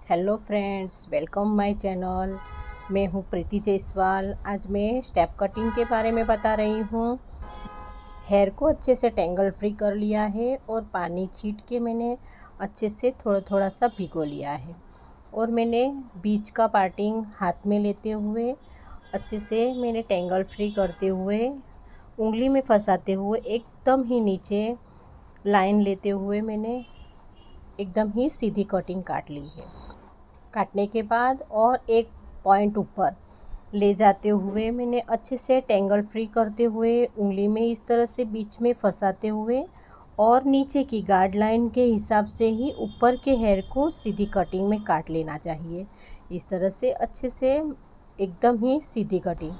Hello friends, welcome my channel. मैं हूँ प्रीति जायसवाल। आज मैं स्टेप कटिंग के बारे में बता रही हूँ। हेयर को अच्छे से टेंगल फ्री कर लिया है और पानी छीट के मैंने अच्छे से थोड़ा थोड़ा सा भिगो लिया है। और मैंने बीच का पार्टिंग हाथ में लेते हुए अच्छे से मैंने टेंगल फ्री करते हुए उंगली में फंसाते हुए एकदम ही नीचे लाइन लेते हुए मैंने एकदम ही सीधी कटिंग काट ली है। काटने के बाद और एक पॉइंट ऊपर ले जाते हुए मैंने अच्छे से टेंगल फ्री करते हुए उंगली में इस तरह से बीच में फंसाते हुए और नीचे की गाइडलाइन के हिसाब से ही ऊपर के हेयर को सीधी कटिंग में काट लेना चाहिए। इस तरह से अच्छे से एकदम ही सीधी कटिंग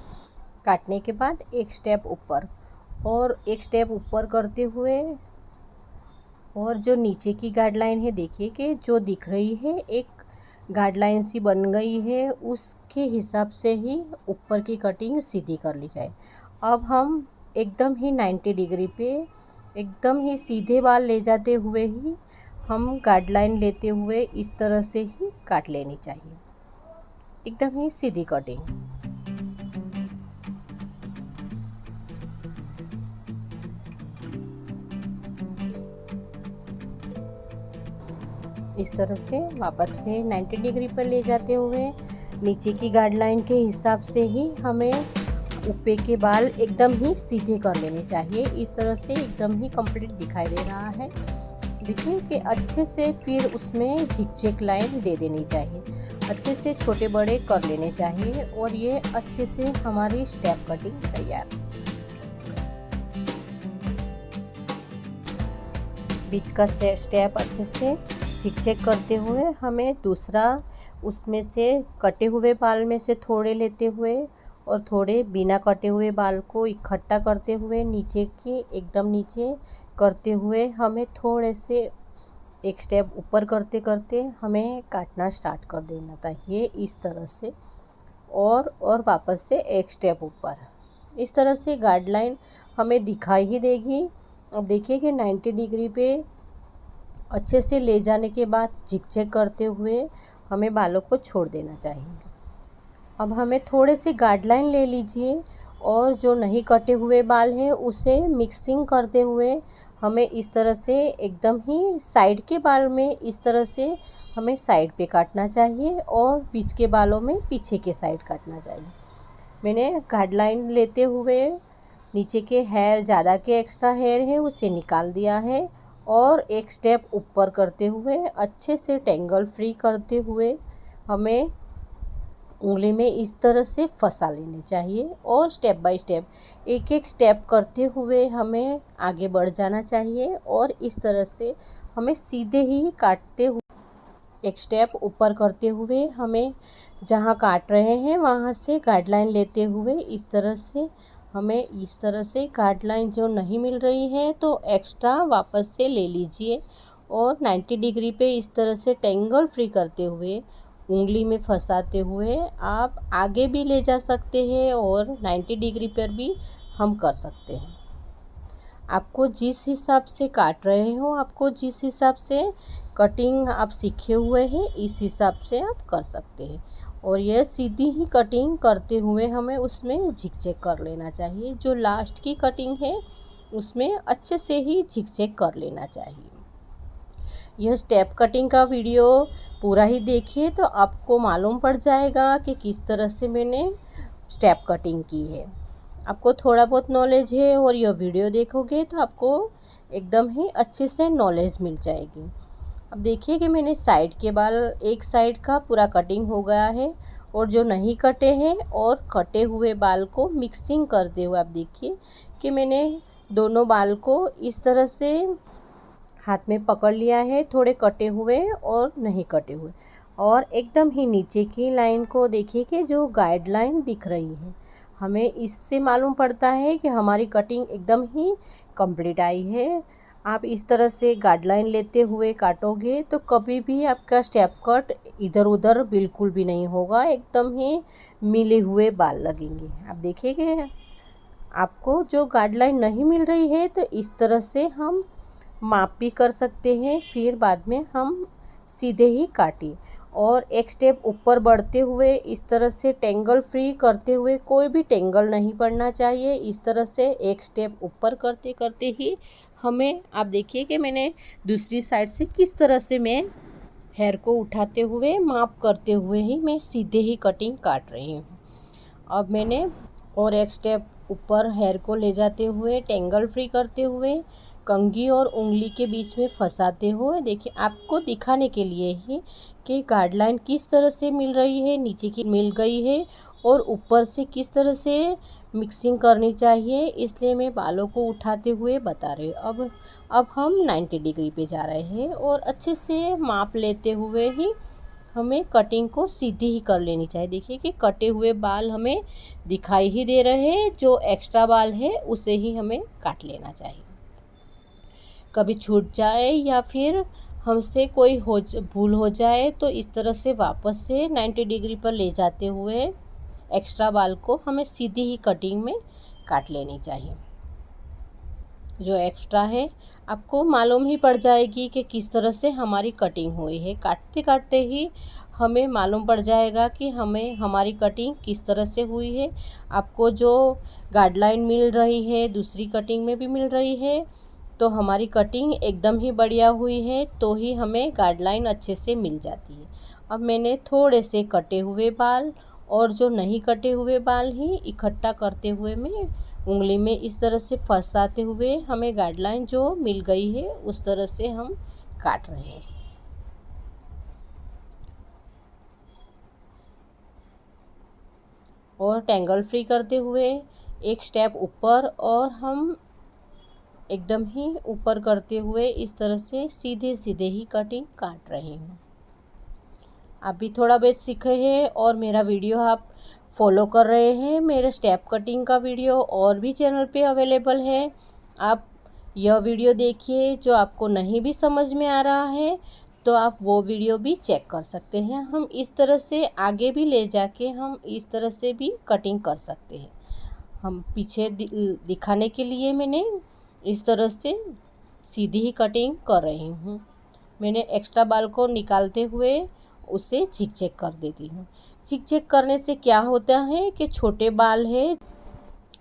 काटने के बाद एक स्टेप ऊपर और एक स्टेप ऊपर करते हुए और जो नीचे की गाइडलाइन है, देखिए कि जो दिख रही है एक गाइडलाइन सी बन गई है, उसके हिसाब से ही ऊपर की कटिंग सीधी कर ली जाए। अब हम एकदम ही 90 डिग्री पे एकदम ही सीधे बाल ले जाते हुए ही हम गाइडलाइन लेते हुए इस तरह से ही काट लेनी चाहिए, एकदम ही सीधी कटिंग। इस तरह से वापस से 90 डिग्री पर ले जाते हुए नीचे की गाइडलाइन के हिसाब से ही हमें ऊपर के बाल एकदम ही सीधे कर लेने चाहिए। इस तरह से एकदम ही कंप्लीट दिखाई दे रहा है। देखिए कि अच्छे से फिर उसमें झिकझिक लाइन दे देनी चाहिए, अच्छे से छोटे बड़े कर लेने चाहिए और ये अच्छे से हमारी स्टेप कटिंग तैयार। बीच का स्टेप अच्छे से झिकझैक करते हुए हमें दूसरा उसमें से कटे हुए बाल में से थोड़े लेते हुए और थोड़े बिना कटे हुए बाल को इकट्ठा करते हुए नीचे की एकदम नीचे करते हुए हमें थोड़े से एक स्टेप ऊपर करते करते हमें काटना स्टार्ट कर देना चाहिए इस तरह से। और वापस से एक स्टेप ऊपर, इस तरह से गाइडलाइन हमें दिखाई ही देगी। अब देखिए कि 90 डिग्री पे अच्छे से ले जाने के बाद झिकझैक करते हुए हमें बालों को छोड़ देना चाहिए। अब हमें थोड़े से गाइडलाइन ले लीजिए और जो नहीं कटे हुए बाल हैं उसे मिक्सिंग करते हुए हमें इस तरह से एकदम ही साइड के बाल में इस तरह से हमें साइड पे काटना चाहिए और बीच के बालों में पीछे के साइड काटना चाहिए। मैंने गाइडलाइन लेते हुए नीचे के हेयर ज़्यादा के एक्स्ट्रा हेयर है उसे निकाल दिया है और एक स्टेप ऊपर करते हुए अच्छे से टेंगल फ्री करते हुए हमें उंगली में इस तरह से फंसा लेनी चाहिए और स्टेप बाय स्टेप एक एक स्टेप करते हुए हमें आगे बढ़ जाना चाहिए। और इस तरह से हमें सीधे ही काटते हुए एक स्टेप ऊपर करते हुए हमें जहाँ काट रहे हैं वहाँ से गाइडलाइन लेते हुए इस तरह से हमें इस तरह से गाइडलाइन जो नहीं मिल रही है तो एक्स्ट्रा वापस से ले लीजिए और 90 डिग्री पे इस तरह से टेंगल फ्री करते हुए उंगली में फंसाते हुए आप आगे भी ले जा सकते हैं और 90 डिग्री पर भी हम कर सकते हैं। आपको जिस हिसाब से काट रहे हो, आपको जिस हिसाब से कटिंग आप सीखे हुए हैं इस हिसाब से आप कर सकते हैं। और यह सीधी ही कटिंग करते हुए हमें उसमें झिकझैक कर लेना चाहिए। जो लास्ट की कटिंग है उसमें अच्छे से ही झिकझैक कर लेना चाहिए। यह स्टेप कटिंग का वीडियो पूरा ही देखिए तो आपको मालूम पड़ जाएगा कि किस तरह से मैंने स्टेप कटिंग की है। आपको थोड़ा बहुत नॉलेज है और यह वीडियो देखोगे तो आपको एकदम ही अच्छे से नॉलेज मिल जाएगी। अब देखिए कि मैंने साइड के बाल एक साइड का पूरा कटिंग हो गया है और जो नहीं कटे हैं और कटे हुए बाल को मिक्सिंग करते हुए आप देखिए कि मैंने दोनों बाल को इस तरह से हाथ में पकड़ लिया है, थोड़े कटे हुए और नहीं कटे हुए। और एकदम ही नीचे की लाइन को देखिए कि जो गाइडलाइन दिख रही है हमें इससे मालूम पड़ता है कि हमारी कटिंग एकदम ही कंप्लीट आई है। आप इस तरह से गाइडलाइन लेते हुए काटोगे तो कभी भी आपका स्टेप कट इधर उधर बिल्कुल भी नहीं होगा, एकदम ही मिले हुए बाल लगेंगे। आप देखिए आपको जो गाइडलाइन नहीं मिल रही है तो इस तरह से हम माप भी कर सकते हैं, फिर बाद में हम सीधे ही काटें। और एक स्टेप ऊपर बढ़ते हुए इस तरह से टेंगल फ्री करते हुए, कोई भी टेंगल नहीं पड़ना चाहिए। इस तरह से एक स्टेप ऊपर करते करते ही हमें, आप देखिए कि मैंने दूसरी साइड से किस तरह से मैं हेयर को उठाते हुए माप करते हुए ही मैं सीधे ही कटिंग काट रही हूँ। अब मैंने और एक स्टेप ऊपर हेयर को ले जाते हुए टेंगल फ्री करते हुए कंघी और उंगली के बीच में फंसाते हुए, देखिए आपको दिखाने के लिए ही कि गाइडलाइन किस तरह से मिल रही है, नीचे की मिल गई है और ऊपर से किस तरह से मिक्सिंग करनी चाहिए, इसलिए मैं बालों को उठाते हुए बता रही हूँ। अब हम 90 डिग्री पे जा रहे हैं और अच्छे से माप लेते हुए ही हमें कटिंग को सीधी ही कर लेनी चाहिए। देखिए कि कटे हुए बाल हमें दिखाई ही दे रहे हैं, जो एक्स्ट्रा बाल है उसे ही हमें काट लेना चाहिए। कभी छूट जाए या फिर हमसे कोई भूल हो जाए तो इस तरह से वापस से 90 डिग्री पर ले जाते हुए एक्स्ट्रा बाल को हमें सीधी ही कटिंग में काट लेनी चाहिए। जो एक्स्ट्रा है आपको मालूम ही पड़ जाएगी कि किस तरह से हमारी कटिंग हुई है। काटते काटते ही हमें मालूम पड़ जाएगा कि हमें हमारी कटिंग किस तरह से हुई है। आपको जो गाइडलाइन मिल रही है दूसरी कटिंग में भी मिल रही है, तो हमारी कटिंग एकदम ही बढ़िया हुई है, तो ही हमें गाइडलाइन अच्छे से मिल जाती है। अब मैंने थोड़े से कटे हुए बाल और जो नहीं कटे हुए बाल ही इकट्ठा करते हुए मैं उंगली में इस तरह से फंसाते हुए हमें गाइडलाइन जो मिल गई है उस तरह से हम काट रहे हैं। और टेंगल फ्री करते हुए एक स्टेप ऊपर और हम एकदम ही ऊपर करते हुए इस तरह से सीधे सीधे ही कटिंग काट रही हूँ। आप भी थोड़ा बहुत सीखे हैं और मेरा वीडियो आप फॉलो कर रहे हैं। मेरे स्टेप कटिंग का वीडियो और भी चैनल पे अवेलेबल है, आप यह वीडियो देखिए। जो आपको नहीं भी समझ में आ रहा है तो आप वो वीडियो भी चेक कर सकते हैं। हम इस तरह से आगे भी ले जाके हम इस तरह से भी कटिंग कर सकते हैं। हम पीछे दिखाने के लिए मैंने इस तरह से सीधी ही कटिंग कर रही हूँ। मैंने एक्स्ट्रा बाल को निकालते हुए उसे चिक चेक कर देती हूँ। चिक चेक करने से क्या होता है कि छोटे बाल है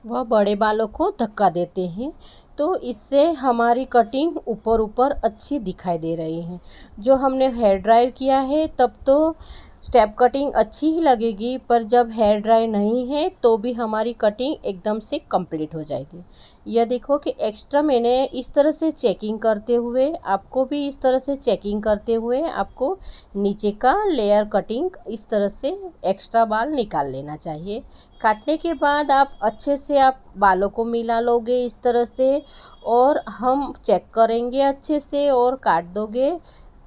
वह बड़े बालों को धक्का देते हैं, तो इससे हमारी कटिंग ऊपर ऊपर अच्छी दिखाई दे रही है। जो हमने हेयर ड्रायर किया है तब तो स्टेप कटिंग अच्छी ही लगेगी, पर जब हेयर ड्राई नहीं है तो भी हमारी कटिंग एकदम से कंप्लीट हो जाएगी। यह देखो कि एक्स्ट्रा मैंने इस तरह से चेकिंग करते हुए, आपको भी इस तरह से चेकिंग करते हुए आपको नीचे का लेयर कटिंग इस तरह से एक्स्ट्रा बाल निकाल लेना चाहिए। काटने के बाद आप अच्छे से आप बालों को मिला लोगे इस तरह से, और हम चेक करेंगे अच्छे से और काट दोगे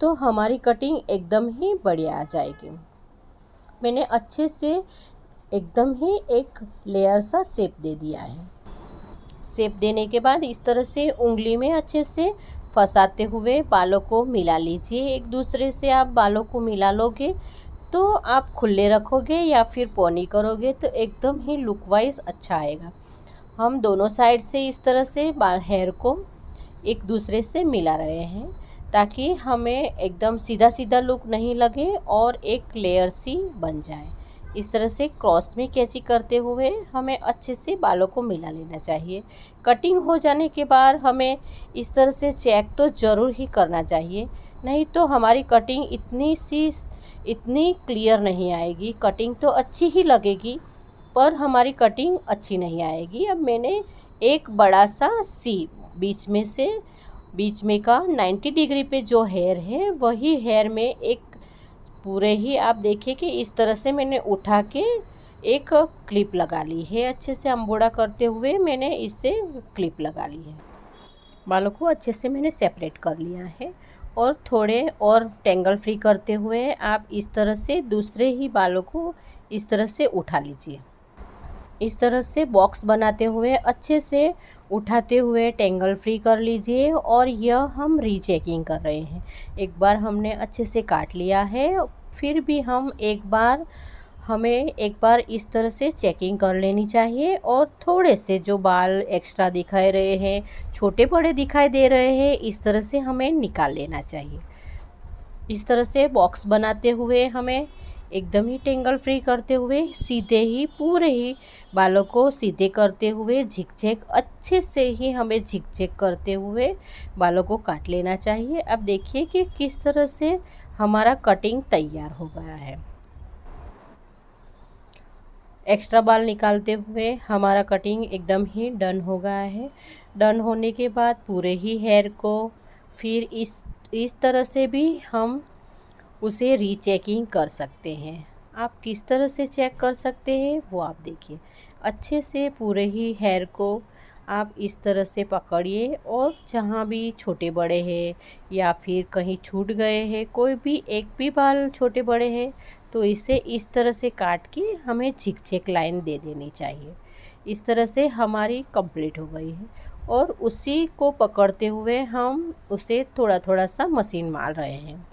तो हमारी कटिंग एकदम ही बढ़िया आ जाएगी। मैंने अच्छे से एकदम ही एक लेयर सा शेप दे दिया है। शेप देने के बाद इस तरह से उंगली में अच्छे से फंसाते हुए बालों को मिला लीजिए। एक दूसरे से आप बालों को मिला लोगे तो आप खुले रखोगे या फिर पोनी करोगे तो एकदम ही लुक वाइज अच्छा आएगा। हम दोनों साइड से इस तरह से हेयर को एक दूसरे से मिला रहे हैं ताकि हमें एकदम सीधा सीधा लुक नहीं लगे और एक लेयर सी बन जाए। इस तरह से क्रॉस में कैंची करते हुए हमें अच्छे से बालों को मिला लेना चाहिए। कटिंग हो जाने के बाद हमें इस तरह से चेक तो ज़रूर ही करना चाहिए, नहीं तो हमारी कटिंग इतनी क्लियर नहीं आएगी। कटिंग तो अच्छी ही लगेगी पर हमारी कटिंग अच्छी नहीं आएगी। अब मैंने एक बड़ा सा सी बीच में का 90 डिग्री पे जो हेयर है वही हेयर में एक पूरे ही आप देखिए कि इस तरह से मैंने उठा के एक क्लिप लगा ली है। अच्छे से अंबोड़ा करते हुए मैंने इससे क्लिप लगा ली है। बालों को अच्छे से मैंने सेपरेट कर लिया है और थोड़े और टेंगल फ्री करते हुए आप इस तरह से दूसरे ही बालों को इस तरह से उठा लीजिए। इस तरह से बॉक्स बनाते हुए अच्छे से उठाते हुए टेंगल फ्री कर लीजिए। और यह हम रीचेकिंग कर रहे हैं। एक बार हमने अच्छे से काट लिया है, फिर भी हमें एक बार इस तरह से चेकिंग कर लेनी चाहिए। और थोड़े से जो बाल एक्स्ट्रा दिखाई रहे हैं, छोटे बड़े दिखाई दे रहे हैं, इस तरह से हमें निकाल लेना चाहिए। इस तरह से बॉक्स बनाते हुए हमें एकदम ही टेंगल फ्री करते हुए सीधे ही पूरे ही बालों को सीधे करते हुए झिकझैक अच्छे से ही हमें झिकझैक करते हुए बालों को काट लेना चाहिए। अब देखिए कि किस तरह से हमारा कटिंग तैयार हो गया है। एक्स्ट्रा बाल निकालते हुए हमारा कटिंग एकदम ही डन हो गया है। डन होने के बाद पूरे ही हेयर को फिर इस तरह से भी हम उसे रीचेकिंग कर सकते हैं। आप किस तरह से चेक कर सकते हैं वो आप देखिए। अच्छे से पूरे ही हेयर को आप इस तरह से पकड़िए और जहाँ भी छोटे बड़े हैं या फिर कहीं छूट गए हैं, कोई भी एक भी बाल छोटे बड़े हैं, तो इसे इस तरह से काट के हमें झिकझैक लाइन दे देनी चाहिए। इस तरह से हमारी कंप्लीट हो गई है और उसी को पकड़ते हुए हम उसे थोड़ा थोड़ा सा मशीन मार रहे हैं।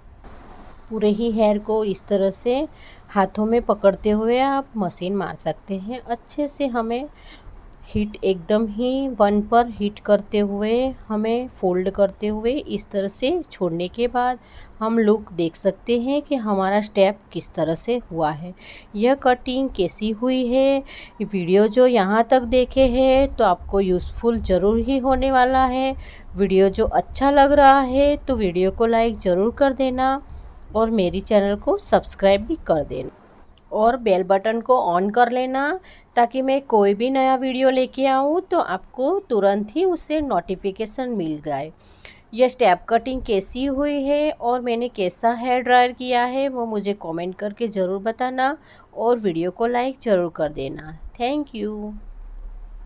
पूरे ही हेयर को इस तरह से हाथों में पकड़ते हुए आप मशीन मार सकते हैं। अच्छे से हमें हीट एकदम ही 1 पर हीट करते हुए हमें फोल्ड करते हुए इस तरह से छोड़ने के बाद हम लुक देख सकते हैं कि हमारा स्टेप किस तरह से हुआ है। यह कटिंग कैसी हुई है, वीडियो जो यहाँ तक देखे हैं तो आपको यूज़फुल ज़रूर ही होने वाला है। वीडियो जो अच्छा लग रहा है तो वीडियो को लाइक ज़रूर कर देना और मेरी चैनल को सब्सक्राइब भी कर देना और बेल बटन को ऑन कर लेना, ताकि मैं कोई भी नया वीडियो लेके आऊँ तो आपको तुरंत ही उससे नोटिफिकेशन मिल जाए। यह स्टेप कटिंग कैसी हुई है और मैंने कैसा हेयर ड्रायर किया है वो मुझे कमेंट करके ज़रूर बताना और वीडियो को लाइक ज़रूर कर देना। Thank you.